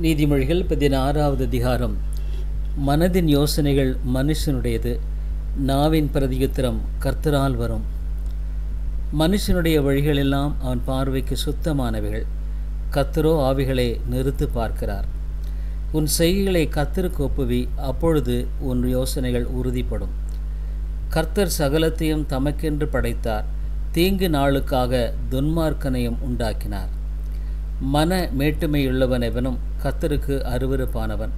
நீதிமொழிகள் 16வது அதிகாரம். மனதின் யோசனைகள் மனுஷனுடையது, நாவின் பிரதியுத்தரம் கர்த்தரால் வரும். மனுஷனுடைய வழிகளெல்லாம் அவன் பார்வைக்கு சுத்தமானவைகள், கர்த்தரோ ஆவிகளை நிறுத்து பார்க்கிறார். உன் செய்கைகளை கர்த்தருக்கு ஒப்புவி, அப்பொழுது உன் யோசனைகள் உறுதிப்படும். கர்த்தர் சகலத்தையும் தமக்கென்று படைத்தார், தீங்கு நாளுக்காக துன்மார்க்கனையும் உண்டாக்கினார். மன மேட்டுமையுள்ளவன் எவனும் கர்த்தருக்கு அருவருப்பானவன்,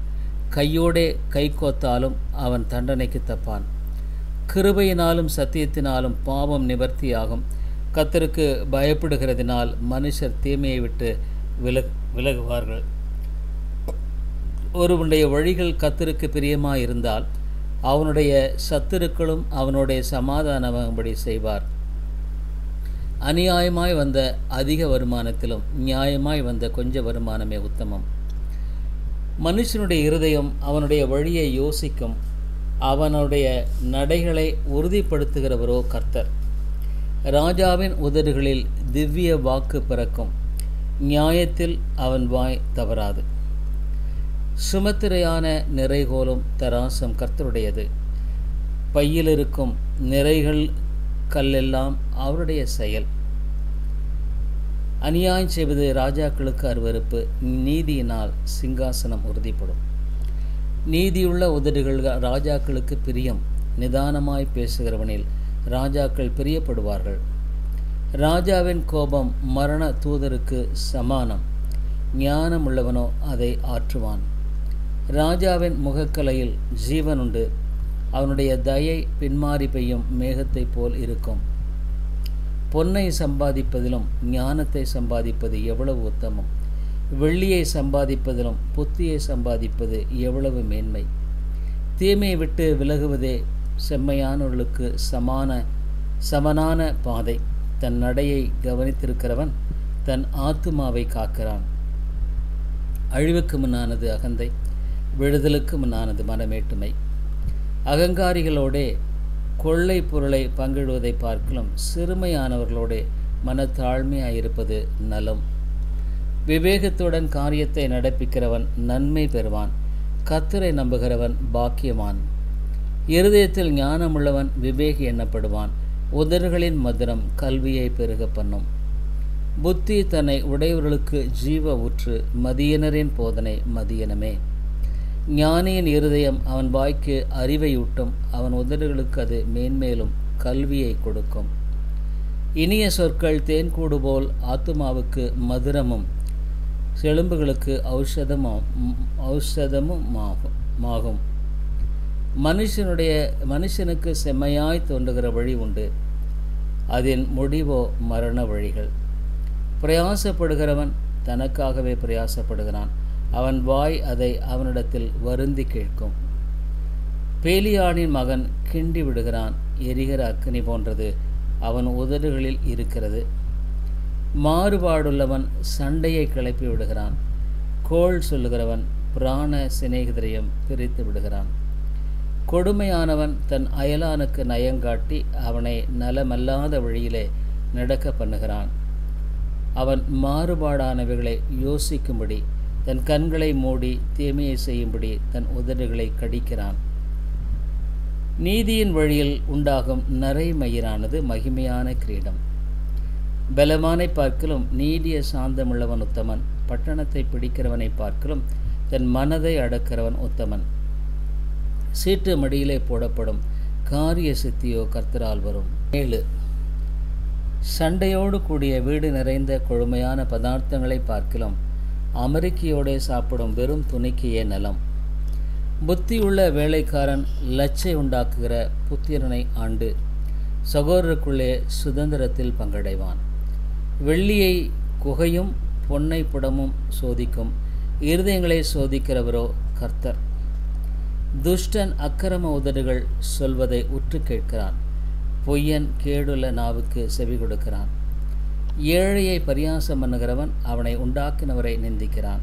கையோடே கை கோத்தாலும் அவன் தண்டனைக்கு தப்பான். கிருபையினாலும் சத்தியத்தினாலும் பாவம் நிவர்த்தியாகும். கர்த்தருக்கு பயப்படுகிறதினால் மனுஷர் தீமையை விட்டு விலகுவார்கள். ஒருவனுடைய வழிகள் கர்த்தருக்கு பிரியமாயிருந்தால் அவனுடைய சத்துருக்களும் அவனுடைய சமாதானமாகும்படி செய்வார். அநியாயமாய் வந்த அதிக வருமானத்திலும் நியாயமாய் வந்த கொஞ்ச வருமானமே உத்தமம். மனுஷனுடைய இருதயம் அவனுடைய வழியை யோசிக்கும், அவனுடைய நடைகளை உறுதிப்படுத்துகிறவரோ கர்த்தர். ராஜாவின் உதடுகளில் திவ்ய வாக்கு பிறக்கும், நியாயத்தில் அவன் வாய் தவறாது. சுமத்திரையான நிறைகோலும் தராசம் கர்த்தருடையது, பையில் இருக்கும் நிறைகள் கல்லெல்லாம் அவருடைய செயல். அநியாயம் செய்வது ராஜாக்களுக்கு அருவருப்பு, நீதியினால் சிங்காசனம் உறுதிப்படும். நீதியுள்ள உதடுகள் ராஜாக்களுக்கு பிரியம், நிதானமாய் பேசுகிறவனில் ராஜாக்கள் பிரியப்படுவார்கள். ராஜாவின் கோபம் மரண தூதருக்கு சமானம், ஞானமுள்ளவனோ அதை ஆற்றுவான். ராஜாவின் முகக்கலையில் ஜீவனுண்டு, அவனுடைய தயை பின்மாறி பெய்யும் மேகத்தை போல் இருக்கும். பொன்னை சம்பாதிப்பதிலும் ஞானத்தை சம்பாதிப்பது எவ்வளவு உத்தமம், வெள்ளியை சம்பாதிப்பதிலும் புத்தியை சம்பாதிப்பது எவ்வளவு மேன்மை. தீமையை விட்டு விலகுவதே செம்மையானவர்களுக்கு சமனான பாதை. தன் நடையை கவனித்திருக்கிறவன் தன் ஆத்துமாவை காக்கிறான். அழிவுக்கு முன்னானது அகந்தை, விடுதலுக்கு முன்னானது மனமேட்டுமை. அகங்காரிகளோடே கொள்ளை பொருளை பங்கிடுவதை பார்க்கலாம், சிறுமையானவர்களோடே மனத்தாழ்மையாயிருப்பது நலம். விவேகத்துடன் காரியத்தை நடப்பிக்கிறவன் நன்மை பெறுவான், கர்த்தரை நம்புகிறவன் பாக்கியவான். இருதயத்தில் ஞானமுள்ளவன் விவேகி எண்ணப்படுவான், உதடுகளின் மதுரம் கல்வியை பெருக பண்ணும். புத்தி தன்னை உடையவர்களுக்கு ஜீவ ஊற்று, மதியனரின் போதனை மதியனமே. ஞானியின் இருதயம் அவன் வாய்க்கு அறிவையூட்டும், அவன் உதடுகளுக்கு அது மேன்மேலும் கல்வியை கொடுக்கும். இனிய சொற்கள் தேன்கூடு போல் ஆத்துமாவுக்கு மதுரமும், எலும்புகளுக்கு ஔஷதமுமாகும். மனுஷனுக்கு செம்மையாய் தோன்றுகிற வழி உண்டு, அதன் முடிவோ மரண வழிகள். பிரயாசப்படுகிறவன் தனக்காகவே பிரயாசப்படுகிறான், அவன் வாய் அதை அவனிடத்தில் வருந்தி கேட்கும். பேலியானின் மகன் கிண்டி விடுகிறான், எரிகிற அக்கினி போன்றது அவன் உதடுகளில் இருக்கிறது. மாறுபாடுள்ளவன் சண்டையை கிளப்பி விடுகிறான், கோள் சொல்லுகிறவன் பிராண சிநேகிதரையும் பிரித்து விடுகிறான். கொடுமையானவன் தன் அயலானுக்கு நயங்காட்டி அவனை நலமல்லாத வழியிலே நடக்க பண்ணுகிறான். அவன் மாறுபாடானவைகளை யோசிக்கும்படி தன் கண்களை மூடி தீமையை செய்யும்படி தன் உதடுகளை கடிக்கிறான். நீதியின் வழியில் உண்டாகும் நரைமயிரானது மகிமையான கிரீடம். பலமானை பார்க்கலும் நீடிய சாந்தமுள்ளவன் உத்தமன், பட்டணத்தை பிடிக்கிறவனை பார்க்கலும் தன் மனதை அடக்கிறவன் உத்தமன். சீட்டு மடியிலே போடப்படும் காரிய சித்தியோ கர்த்தரால் வரும். 7. சண்டையோடு கூடிய வீடு நிறைந்த கொழுமையான பதார்த்தங்களை பார்க்கலும் அமெரிக்கையோடே சாப்பிடும் வெறும் துணிக்கையே நலம். புத்தியுள்ள வேலைக்காரன் லச்சை உண்டாக்குகிற புத்திரனை ஆண்டு சகோதரருக்குள்ளே சுதந்திரத்தில் பங்கடைவான். வெள்ளியை குகையும் பொன்னை புடமும் சோதிக்கும், இருதயங்களை சோதிக்கிறவரோ கர்த்தர். துஷ்டன் அக்கிரம உதடுகள் சொல்வதை உற்று கேட்கிறான், பொய்யன் கேடுள்ள நாவுக்கு செவி கொடுக்கிறான். ஏழையை பரியாசம் பண்ணுகிறவன் அவனை உண்டாக்கினவரை நிந்திக்கிறான்,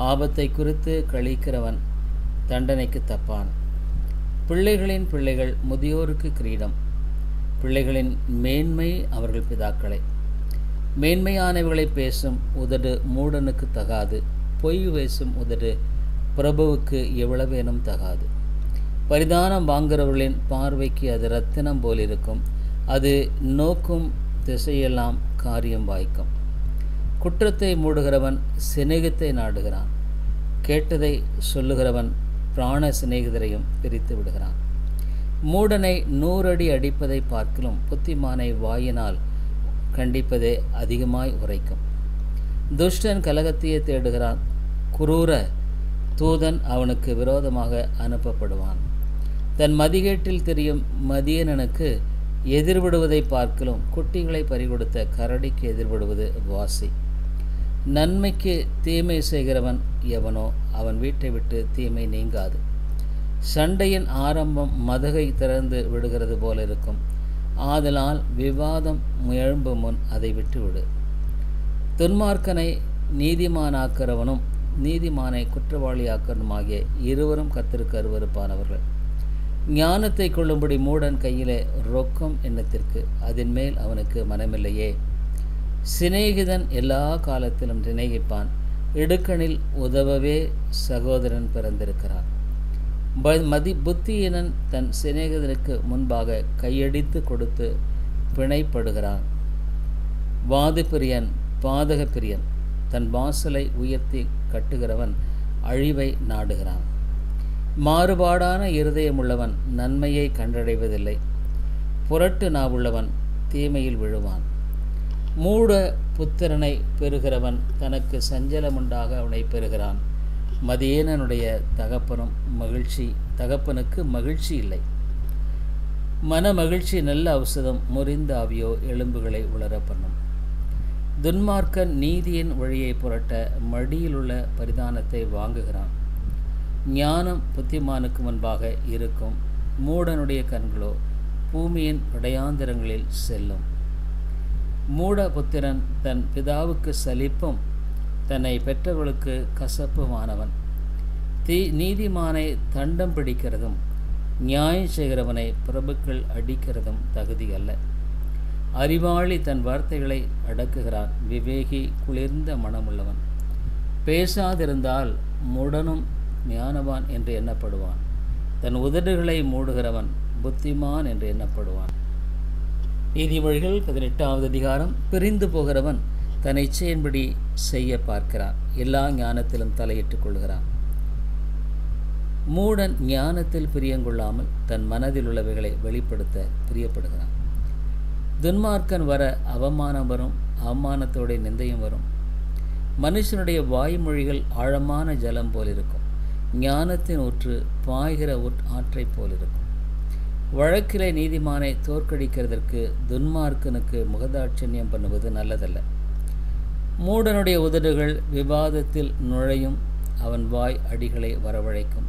ஆபத்தை குறித்து கழிக்கிறவன் தண்டனைக்கு தப்பான். பிள்ளைகளின் பிள்ளைகள் முதியோருக்கு கிரீடம், பிள்ளைகளின் மேன்மை அவர்கள் பிதாக்களை. மேன்மையானவைகளை பேசும் உதடு மூடனுக்கு தகாது, பொய் பேசும் உதடு பிரபுவுக்கு எவ்வளவேனும் தகாது. பரிதானம் வாங்குகிறவர்களின் பார்வைக்கு அது இரத்தினம் போல் இருக்கும். அது நோக்கும் திசையெல்லாம் காரியம் வாய்க்கும். குற்றத்தை மூடுகிறவன் சிநேகத்தை நாடுகிறான். கேட்டதை சொல்லுகிறவன் பிராண சிநேகிதரையும் பிரித்து விடுகிறான். மூடனை 100 அடி அடிப்பதை பார்க்கிலும் புத்திமானை வாயினால் கண்டிப்பதே அதிகமாய் உரைக்கும். துஷ்டன் கலகத்தையே தேடுகிறான். குரூர தூதன் அவனுக்கு விரோதமாக அனுப்பப்படுவான். தன் மதிகேட்டில் தெரியும் மதியனனுக்கு எதிர்விடுவதை பார்க்கிலும் குட்டிகளை பறிகொடுத்த கரடிக்கு எதிர்விடுவது வாசி. நன்மைக்கு தீமை செய்கிறவன் எவனோ அவன் வீட்டை விட்டு தீமை நீங்காது. சண்டையின் ஆரம்பம் மதகை திறந்து விடுகிறது போல இருக்கும். ஆதலால் விவாதம் எழும்பும் முன் அதை விட்டுவிடு. துன்மார்க்கனை நீதிமானாக்கிறவனும் நீதிமானை குற்றவாளியாக்கிறனுமாகிய இருவரும் கர்த்தருக்கு அருவருப்பானவர்கள். ஞானத்தை கொள்ளும்படி மூடன் கையிலே ரொக்கம் எண்ணத்திற்கு அதன் மேல் அவனுக்கு மனமில்லையே. சிநேகிதன் எல்லா காலத்திலும் நினைப்பான். இடுக்கணில் உதவவே சகோதரன் பிறந்திருக்கிறான். புத்தியினன் தன் சிநேகிதனுக்கு முன்பாக கையடித்து கொடுத்து பிணைப்படுகிறான். வாதுப்பிரியன் பாதகப்பிரியன் தன் வாசலை உயர்த்தி கட்டுகிறவன் அழிவை நாடுகிறான். மாறுபாடான இருதயமுள்ளவன் நன்மையை கண்டடைவதில்லை. புரட்டு நாவுள்ளவன் தீமையில் விழுவான். மூட புத்திரனை பெறுகிறவன் தனக்கு சஞ்சலமுண்டாக அவனை பெறுகிறான். மதியேனனுடைய தகப்பனுக்கு மகிழ்ச்சி இல்லை. மன மகிழ்ச்சி நல்ல ஔஷதம். முறிந்த ஆவியோ எலும்புகளை உலர பண்ணும். துன்மார்க்கன் நீதியின் வழியை புரட்ட மடியிலுள்ள பரிதானத்தை வாங்குகிறான். ஞானம் புத்திமானுக்கு முன்பாக இருக்கும். மூடனுடைய கண்களோ பூமியின் கடையாந்திரங்களில் செல்லும். மூட புத்திரன் தன் பிதாவுக்கு சலிப்பும் தன்னை பெற்றவர்களுக்கு கசப்புமானவன். நீதிமானை தண்டம் பிடிக்கிறதும் நியாயம் செய்கிறவனை பிரபுக்கள் அடிக்கிறதும் தகுதி அல்ல. அறிவாளி தன் வார்த்தைகளை அடக்குகிறான். விவேகி குளிர்ந்த மனமுள்ளவன். பேசாதிருந்தால் முடனும் ஞானவான் என்று எண்ணப்படுவான். தன் உதடுகளை மூடுகிறவன் புத்திமான் என்று எண்ணப்படுவான். நீதிமொழிகள் 18வது அதிகாரம். பிரிந்து போகிறவன் தன் இச்சையின்படி செய்ய பார்க்கிறான். எல்லா ஞானத்திலும் தலையிட்டுக் கொள்கிறான். மூடன் ஞானத்தில் பிரியங்கொள்ளாமல் தன் மனதில் உள்ளவைகளை வெளிப்படுத்த பிரியப்படுகிறான். துன்மார்க்கன் வர அவமானம் வரும். அவமானத்தோட நிந்தையும் வரும். மனுஷனுடைய வாய்மொழிகள் ஆழமான ஜலம் போல் இருக்கும். ஞானத்தின் ஊற்று பாய்கிற ஆற்றை போல் இருக்கும். வழக்கிலே நீதிமானை தோற்கடிக்கிறதற்கு துன்மார்க்கனுக்கு முகதாட்சண்யம் பண்ணுவது நல்லதல்ல. மூடனுடைய உதடுகள் விவாதத்தில் நுழையும். அவன் வாய் அடிகளை வரவழைக்கும்.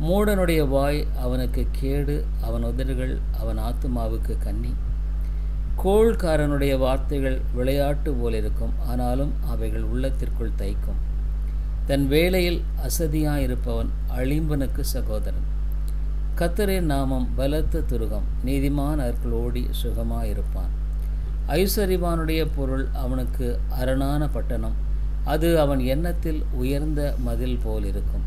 மூடனுடைய வாய் அவனுக்கு கேடு. அவன் உதடுகள் அவன் ஆத்துமாவுக்கு கண்ணி. கோள்காரனுடைய வார்த்தைகள் விளையாட்டு போல் இருக்கும். ஆனாலும் அவைகள் உள்ளத்திற்குள் தைக்கும். தன் வேளையில் அசதியாயிருப்பவன் அழிம்பனுக்கு சகோதரன். கர்த்தரின் நாமம் பலத்த துருகம். நீதிமான் அதற்குள் ஓடி சுகமாயிருப்பான். ஐஸ்வர்யவானுடைய பொருள் அவனுக்கு அரணான பட்டணம். அது அவன் எண்ணத்தில் உயர்ந்த மதில் போல் இருக்கும்.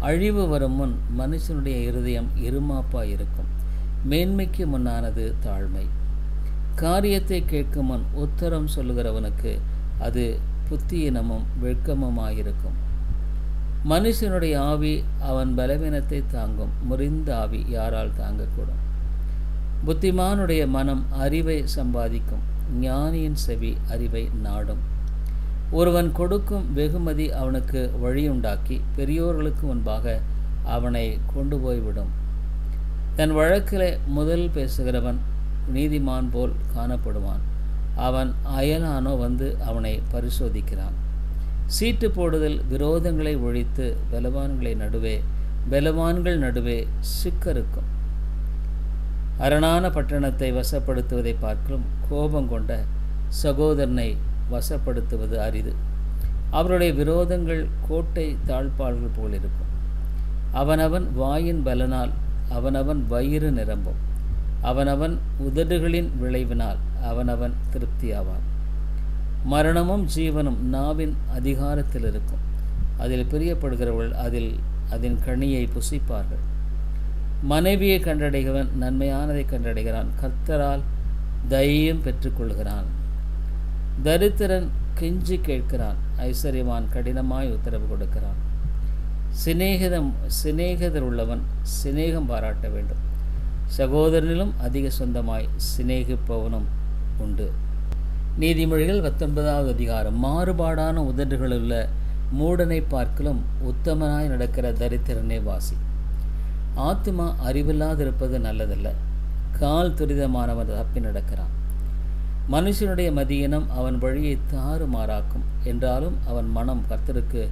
அழிவு வரும் முன் மனுஷனுடைய இருதயம் இருமாப்பாய் இருக்கும். மேன்மைக்கு முன்னானது தாழ்மை. காரியத்தை கேட்கும் முன் உத்தரம் சொல்லுகிறவனுக்கு அது புத்தியினமும் வெட்கமுமாயிருக்கும். மனுஷனுடைய ஆவி அவன் பலவீனத்தை தாங்கும். முறிந்த ஆவி யாரால் தாங்கக்கூடும்? புத்திமானுடைய மனம் அறிவை சம்பாதிக்கும். ஞானியின் செவி அறிவை நாடும். ஒருவன் கொடுக்கும் வெகுமதி அவனுக்கு வழியுண்டாக்கி பெரியோர்களுக்கு முன்பாக அவனை கொண்டு போய்விடும். தன் வழக்கில் முதல் பேசுகிறவன் நீதிமான் போல் காணப்படுவான். அவன் அயலானோ வந்து அவனை பரிசோதிக்கிறான். சீட்டு போடுதல் விரோதங்களை ஒழித்து பலவான்கள் நடுவே சிக்கருக்கும். அரணான பட்டணத்தை வசப்படுத்துவதை பார்க்கும் கோபம் கொண்ட சகோதரனை வசப்படுத்துவது அரிது. அவருடைய விரோதங்கள் கோட்டை தாழ்பாள்கள் போல் இருக்கும். அவனவன் வாயின் பலனால் அவனவன் வயிறு நிரம்பும். அவனவன் உதடுகளின் விளைவினால் அவனவன் திருப்தியாவான். மரணமும் ஜீவனும் நாவின் அதிகாரத்தில் இருக்கும். அதில் பிரியப்படுகிறவர்கள் அதன் கனியை புசிப்பார்கள். மனைவியை கண்டடைகிறவன் நன்மையானதை கண்டடைகிறான், கர்த்தரால் தயையும் பெற்றுக்கொள்கிறான். தரித்திரன் கெஞ்சி கேட்கிறான், ஐஸ்வர்யவான் கடினமாய் உத்தரவு கொடுக்கிறான். சிநேகிதர் உள்ளவன் சிநேகம் பாராட்ட வேண்டும், சகோதரனிலும் அதிக சொந்தமாய் சிநேகிப்பவனும் உண்டு. நீதிமொழிகள் 19வது அதிகாரம். மாறுபாடான உதடுகளுள்ள மூடனை பார்க்கலும் உத்தமனாய் நடக்கிற தரித்திரனே வாசி. ஆத்துமா அறிவில்லாதிருப்பது நல்லதல்ல, கால் துரிதமானவன் தப்பி நடக்கிறான். மனுஷனுடைய மதியினம் அவன் வழியை தாறுமாறாக்கும், என்றாலும் அவன் மனம் கர்த்தருக்கு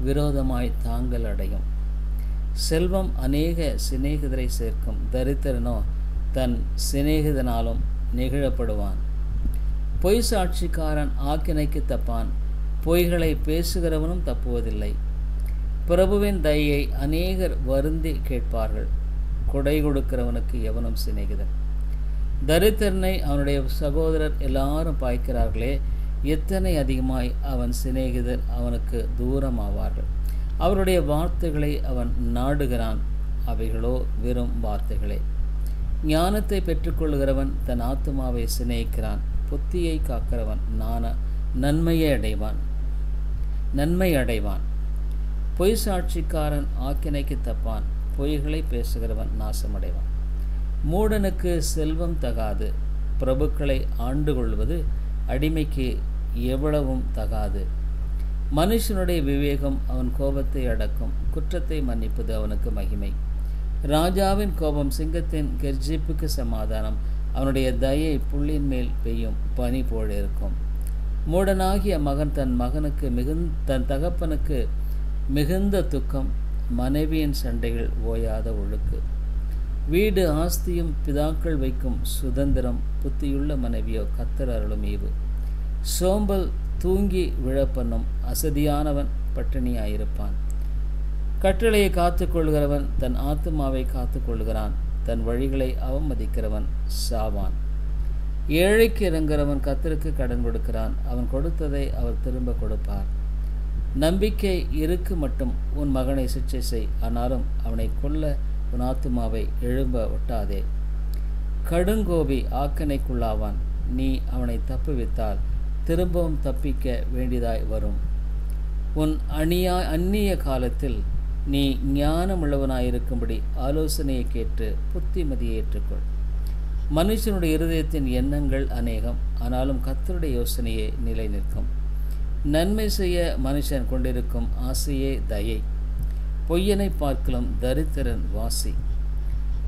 விரோதமாய் தாங்கள் அடையும். செல்வம் அநேக சிநேகிதரை சேர்க்கும், தரித்திரனோ தன் சிநேகிதனாலும் நெகிழப்படுவான். பொய் சாட்சிக்காரன் ஆக்கினைக்கு தப்பான், பொய்களை பேசுகிறவனும் தப்புவதில்லை. பிரபுவின் தயையை அநேகர் வருந்தி கேட்பார்கள், கொடை கொடுக்கிறவனுக்கு எவனும் சிநேகிதன். தரித்திரனை அவனுடைய சகோதரர் எல்லாரும் பாய்க்கிறார்களே, எத்தனை அதிகமாய் அவன் சிநேகிதர் அவனுக்கு தூரமாவார்கள். அவருடைய வார்த்தைகளை அவன் நாடுகிறான், அவைகளோ வெறும் வார்த்தைகளே. ஞானத்தை பெற்றுக்கொள்கிறவன் தன் ஆத்துமாவை சிநேகிக்கிறான், புத்தியை காக்கிறவன் நன்மை அடைவான். பொய் சாட்சிக்காரன் ஆக்கினைக்கு தப்பான், பொய்களை பேசுகிறவன் நாசமடைவான். மூடனுக்கு செல்வம் தகாது, பிரபுக்களை ஆண்டு கொள்வது அடிமைக்கு எவ்வளவும் தகாது. மனுஷனுடைய விவேகம் அவன் கோபத்தை அடக்கும், குற்றத்தை மன்னிப்பது அவனுக்கு மகிமை. ராஜாவின் கோபம் சிங்கத்தின் கெர்ஜிப்புக்கு சமாதானம், அவனுடைய தயை புள்ளின் மேல் பெய்யும் பனி போல இருக்கும். மூடனாகிய மகன் தன் தகப்பனுக்கு மிகுந்த துக்கம், மனைவியின் சண்டைகள் ஓயாத ஒழுக்கு. வீடு ஆஸ்தியும் பிதாக்கள் வைக்கும் சுதந்திரம், புத்தியுள்ள மனைவியோ கர்த்தர் அருளும் ஈவு. சோம்பல் தூங்கி விழப்பண்ணும், அசதியானவன் பட்டினியாயிருப்பான். கட்டளையை காத்துக்கொள்கிறவன் தன் ஆத்துமாவை காத்துக்கொள்கிறான், தன் வழிகளை அவமதிக்கிறவன் சாவான். ஏழைக்கு இறங்குகிறவன் கர்த்தருக்கு கடன் கொடுக்கிறான், அவன் கொடுத்ததை அவர் திரும்ப கொடுப்பார். நம்பிக்கை இருக்கு மட்டும் உன் மகனை சிற்சை செய், ஆனாலும் அவனை கொல்ல உன் ஆத்துமாவை எழும்ப ஒட்டாதே. கடுங்கோபி ஆக்கினைக்குள்ளாவான், நீ அவனை தப்புவித்தால் திரும்பவும் தப்பிக்க வேண்டியதாய் வரும். உன் அந்நிய காலத்தில் நீ ஞானமுள்ளவனாயிருக்கும்படி ஆலோசனையை கேட்டு புத்திமதியை ஏற்றுக்கொள். மனுஷனுடைய இருதயத்தின் எண்ணங்கள் அநேகம், ஆனாலும் கர்த்தருடைய யோசனையே நிலை நிற்கும். நன்மை செய்ய மனுஷன் கொண்டிருக்கும் ஆசையே தயை, பொய்யனை பார்க்கலும் தரித்திரன் வாசி.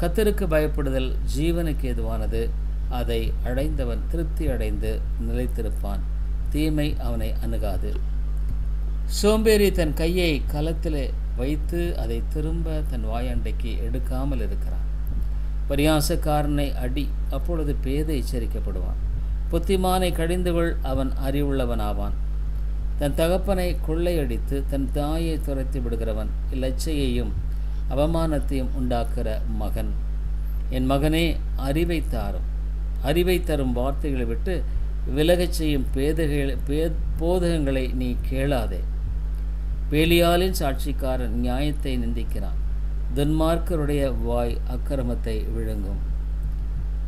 கர்த்தருக்கு பயப்படுதல் ஜீவனுக்கு ஏதுவானது, அதை அடைந்தவன் திருப்தி அடைந்து நிலைத்திருப்பான், தீமை அவனை அணுகாது. சோம்பேறி தன் கையை கலத்திலே வைத்து அதை திரும்ப தன் வாயண்டைக்கு எடுக்காமல் இருக்கிறான். பரியாசக்காரனை அடி, அப்பொழுது பேதை எச்சரிக்கப்படுவான். புத்திமானை கடிந்துகொள், அவன் அறிவுள்ளவனாவான். தன் தகப்பனை கொள்ளையடித்து தன் தாயை துரத்தி விடுகிறவன் இலச்சையையும் அவமானத்தையும் உண்டாக்குற மகன். என் மகனே, அறிவை தரும் வார்த்தைகளை விட்டு விலகச் செய்யும் போதகங்களை நீ கேளாதே. பேலியாலின் சாட்சிக்காரன் நியாயத்தை நிந்திக்கிறான், துன்மார்க்கருடைய வாய் அக்கிரமத்தை விழுங்கும்.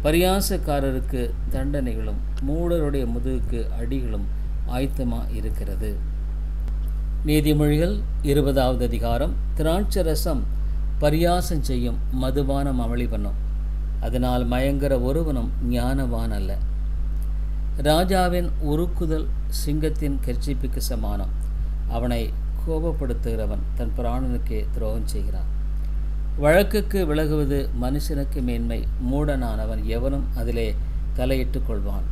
பரியாசக்காரருக்கு தண்டனைகளும் மூடருடைய முதுகுக்கு அடிகளும் ஆயத்தமா இருக்கிறது. நீதிமொழிகள் 20வது அதிகாரம். திராட்சரசம் பரியாசம் செய்யும், மதுபானம் அமளி பண்ணும், அதனால் மயங்கர ஒருவனும் ஞானவான் அல்ல. ராஜாவின் உருக்குதல் சிங்கத்தின் கெர்ச்சிப்புக்கு சமானம், அவனை கோபப்படுத்துகிறவன் தன் பிராணனுக்கே துரோகம் செய்கிறான். வழக்குக்கு விலகுவது மனுஷனுக்கு மேன்மை, மூடனானவன் எவனும் அதிலே தலையிட்டுக் கொள்வான்.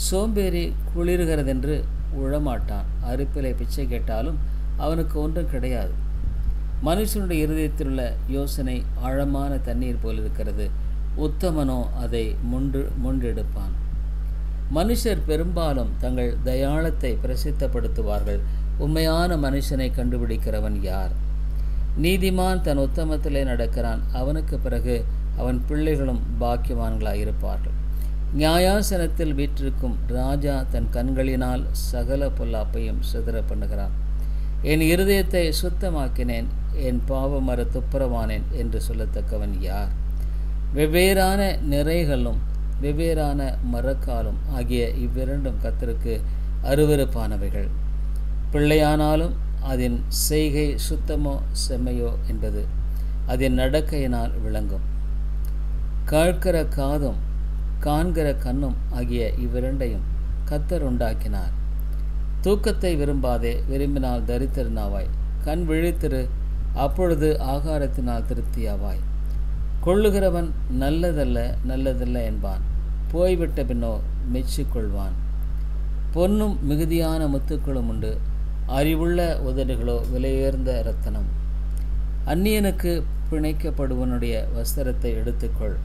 சோம்பேறி குளிர்கிறதென்று உழமாட்டான், அறுப்பிலை பிச்சை கேட்டாலும் அவனுக்கு ஒன்றும் கிடையாது. மனுஷனுடைய இருதயத்திலுள்ள யோசனை ஆழமான தண்ணீர் போல் இருக்கிறது, உத்தமனோ அதை முண்டெடுப்பான். மனுஷர் பெரும்பாலும் தங்கள் தயாளத்தை பிரசித்தப்படுத்துவார்கள், உண்மையான மனுஷனை கண்டுபிடிக்கிறவன் யார்? நீதிமான் தன் உத்தமத்திலே நடக்கிறான், அவனுக்கு பிறகு அவன் பிள்ளைகளும் பாக்கியவான்களாயிருப்பார்கள். நியாயாசனத்தில் வீற்றிருக்கும் ராஜா தன் கண்களினால் சகல பொல்லாப்பையும் சிதற பண்ணுகிறான். என் இருதயத்தை சுத்தமாக்கினேன், என் பாவமர துப்புரவானேன் என்று சொல்லத்தக்கவன் யார்? வெவ்வேறான நிறைகளும் வெவ்வேறான மரக்காலும் ஆகிய இவ்விரண்டும் கர்த்தருக்கு அருவருப்பானவைகள். பிள்ளையானாலும் அதன் செய்கை சுத்தமோ செம்மையோ என்பது அதன் நடக்கையினால் விளங்கும். கேட்கிற காதும் காண்கிற கண்ணும் ஆகிய இவ்விரண்டையும் கர்த்தர் உண்டாக்கினார். தூக்கத்தை விரும்பாதே, விரும்பினால் தரித்திரனாவாய். கண் விழித்திரு, அப்பொழுது ஆகாரத்தினால் திருப்தியாவாய். கொள்ளுகிறவன் நல்லதல்ல நல்லதல்ல என்பான், போய்விட்ட பின்னோ மெச்சிக்கொள்வான். பொன்னும் மிகுதியான முத்துக்களும் உண்டு, அறிவுள்ள உதடுகளோ விலையுயர்ந்த இரத்தனம். அந்நியனுக்கு பிணைக்கப்படுவனுடைய வஸ்திரத்தை எடுத்துக்கொள்,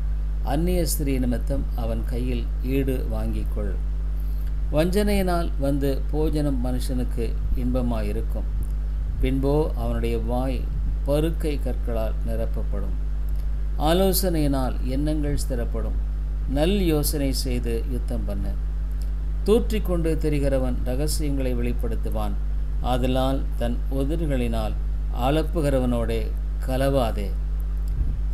அந்நிய ஸ்திரீ நிமித்தம் அவன் கையில் ஈடு வாங்கிக்கொள். வஞ்சனையினால் வந்து போஜனம் மனுஷனுக்கு இன்பமாயிருக்கும், பின்போ அவனுடைய வாய் பருக்கை கற்களால் நிரப்பப்படும். ஆலோசனையினால் எண்ணங்கள் ஸ்திரப்படும், நல் யோசனை செய்து யுத்தம் பண்ண. தூற்றிக்கொண்டு தெரிகிறவன் இரகசியங்களை வெளிப்படுத்துவான், ஆதலால் தன் உதடுகளினால் ஆலப்புகிறவனோடே கலவாதே.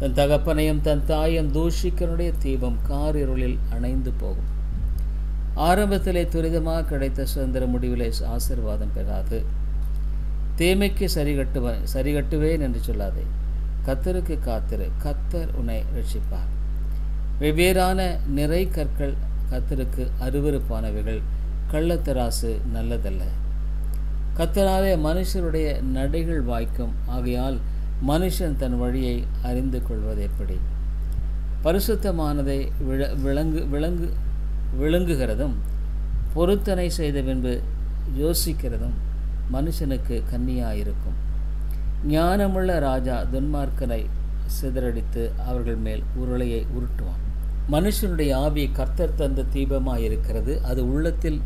தன் தகப்பனையும் தன் தாயும் தூஷிக்கனுடைய தீபம் காரிருளில் அணைந்து போகும். ஆரம்பத்திலே துரிதமாக கிடைத்த சுதந்திர முடிவிலே ஆசீர்வாதம் பெறாது. தீமைக்கு சரிகட்டுவேன் என்று சொல்லாதே, கர்த்தருக்கு காத்திரு, கர்த்தர் உன்னை ரட்சிப்பார். வெவ்வேறான நிறை கற்கள் கர்த்தருக்கு அருவருப்பானவைகள், கள்ளத்தராசு நல்லதல்ல. கர்த்தராலே மனுஷருடைய நடைகள் வாய்க்கும், ஆகையால் மனுஷன் தன் வழியை அறிந்து கொள்வது எப்படி? பரிசுத்தமானதை விளங்குகிறதும் பொருத்தனை செய்த பின்பு யோசிக்கிறதும் மனுஷனுக்கு கன்னியாயிருக்கும். ஞானமுள்ள ராஜா துன்மார்க்கனை சிதறடித்து அவர்கள் மேல் உருளையை உருட்டுவான். மனுஷனுடைய ஆவி கர்த்தர் தந்த தீபமாயிருக்கிறது, அது உள்ளத்தில்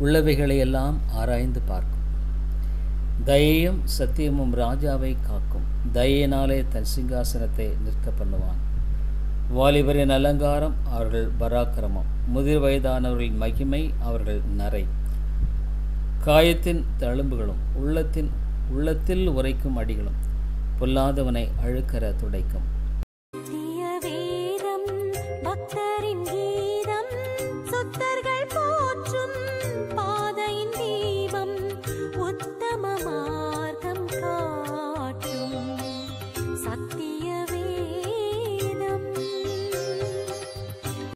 உள்ளவைகளையெல்லாம் ஆராய்ந்து பார்க்கும். தயையும் சத்தியமும் ராஜாவை காக்கும், தயையினாலே தன் சிங்காசனத்தை நிற்க பண்ணுவான். வாலிபரின் அலங்காரம் அவர்கள் பராக்கிரமம், முதிர் வயதானவர்களின் மகிமை அவர்கள் நரை. காயத்தின் தழும்புகளும் உள்ளத்தில் உரைக்கும் அடிகளும் பொல்லாதவனை அழுக்கற துடைக்கும்.